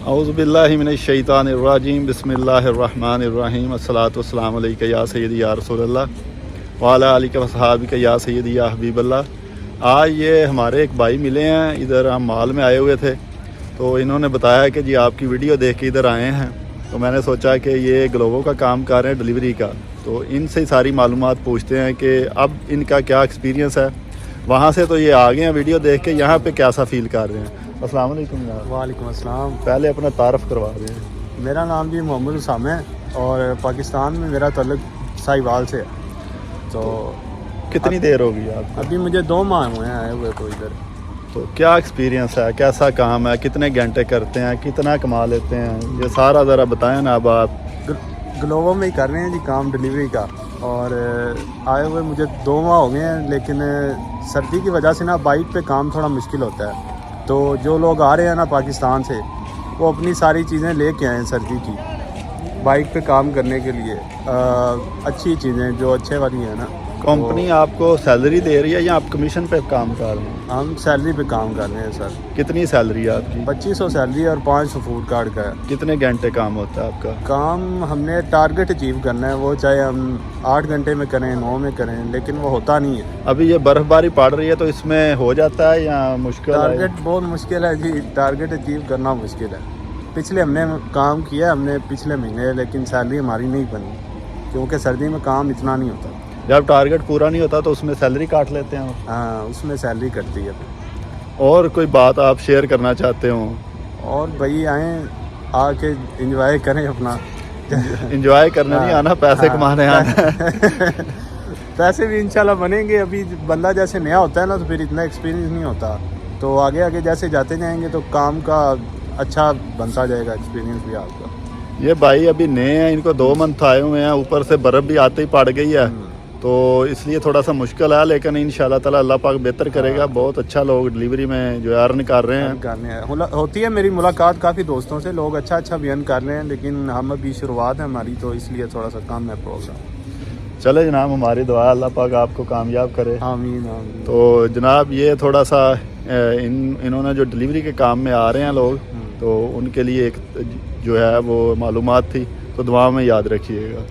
اعوذ باللہ من الشیطان الرجیم بسم اللہ الرحمن الرحیم الصلاۃ والسلام علیک یا سیدی یا رسول اللہ وعلی آلک و صحابک یا سیدی یا حبیب اللہ۔ آج یہ ہمارے ایک بھائی ملے ہیں، ادھر ہم مال میں آئے ہوئے تھے تو انہوں نے بتایا کہ جی آپ کی ویڈیو دیکھ کے ادھر آئے ہیں، تو میں نے سوچا کہ یہ گلوبو کا کام کر رہے ہیں ڈلیوری کا، تو ان سے ساری معلومات پوچھتے ہیں کہ اب ان کا کیا ایکسپیرینس ہے۔ وہاں سے تو یہ آ گئے ہیں ویڈیو دیکھ کے، یہاں پہ کیسا فیل کر رہے ہیں۔ السلام علیکم جناب۔ وعلیکم السلام۔ پہلے اپنا تعارف کروا دیں۔ میرا نام جی محمد اسامہ ہے اور پاکستان میں میرا تعلق ساہیوال سے ہے۔ تو کتنی دیر ہوگی آپ کو؟ ابھی مجھے 2 ماہ ہوئے ہیں آئے ہوئے تو ادھر۔ تو کیا ایکسپیرینس ہے، کیسا کام ہے، کتنے گھنٹے کرتے ہیں، کتنا کما لیتے ہیں، یہ سارا ذرا بتائیں نا اب آپ۔ گلوبو میں ہی کر رہے ہیں جی کام ڈلیوری کا، اور آئے ہوئے مجھے 2 ماہ ہو گئے ہیں، لیکن سردی کی وجہ سے نا بائک پہ کام تھوڑا مشکل ہوتا ہے۔ تو جو لوگ آ رہے ہیں نا پاکستان سے، وہ اپنی ساری چیزیں لے کے آئے ہیں سردی کی بائک پہ کام کرنے کے لیے، اچھی چیزیں جو اچھے والی ہیں نا۔ کمپنی آپ کو سیلری دے رہی ہے یا آپ کمیشن پہ کام کر رہے ہیں؟ ہم سیلری پہ کام کر رہے ہیں سر۔ کتنی سیلری ہے آپ کی؟ 2500 سیلری اور 500 فوڈ کارڈ کا ہے۔ کتنے گھنٹے کام ہوتا ہے آپ کا؟ کام ہم نے ٹارگٹ اچیو کرنا ہے، وہ چاہے ہم 8 گھنٹے میں کریں 9 میں کریں، لیکن وہ ہوتا نہیں ہے۔ ابھی یہ برف باری پڑ رہی ہے تو اس میں ہو جاتا ہے یا مشکل ہے؟ ٹارگٹ بہت مشکل ہے جی، ٹارگٹ اچیو کرنا مشکل ہے۔ پچھلے ہم نے کام کیا ہم نے پچھلے مہینے، لیکن سیلری ہماری نہیں بنی کیونکہ سردی میں کام اتنا نہیں ہوتا۔ جب ٹارگٹ پورا نہیں ہوتا تو اس میں سیلری کاٹ لیتے ہیں؟ ہاں، اس میں سیلری کٹتی ہے۔ اور کوئی بات آپ شیئر کرنا چاہتے ہوں؟ اور بھائی آئیں، آ کے انجوائے کریں اپنا۔ انجوائے کرنے نہیں آنا، پیسے کمانے آنا ہے۔ پیسے بھی انشاءاللہ بنیں گے۔ ابھی بندہ جیسے نیا ہوتا ہے نا تو پھر اتنا ایکسپیرینس نہیں ہوتا، تو آگے آگے جیسے جاتے جائیں گے تو کام کا اچھا بنتا جائے گا، ایکسپیرینس بھی آپ کا۔ یہ بھائی ابھی نئے ہیں، ان کو 2 منتھ آئے ہوئے ہیں، اوپر سے برف بھی آتے ہی پڑ گئی ہے، تو اس لیے تھوڑا سا مشکل ہے، لیکن انشاءاللہ تعالی اللہ پاک بہتر کرے گا۔ بہت اچھا لوگ ڈلیوری میں جو ارن کر رہے ہیں۔ ہوتی ہے میری ملاقات کافی دوستوں سے، لوگ اچھا بیان کر رہے ہیں، لیکن ہم ابھی شروعات ہے ہماری، تو اس لیے تھوڑا سا کم ہے پروگرام۔ چلے جناب، ہماری دعا اللہ پاک آپ کو کامیاب کرے۔ آمین آمین۔ تو جناب یہ تھوڑا سا انہوں نے جو ڈلیوری کے کام میں آ رہے ہیں لوگ، تو ان کے لیے ایک جو ہے وہ معلومات تھی، تو دعا میں یاد رکھیے گا۔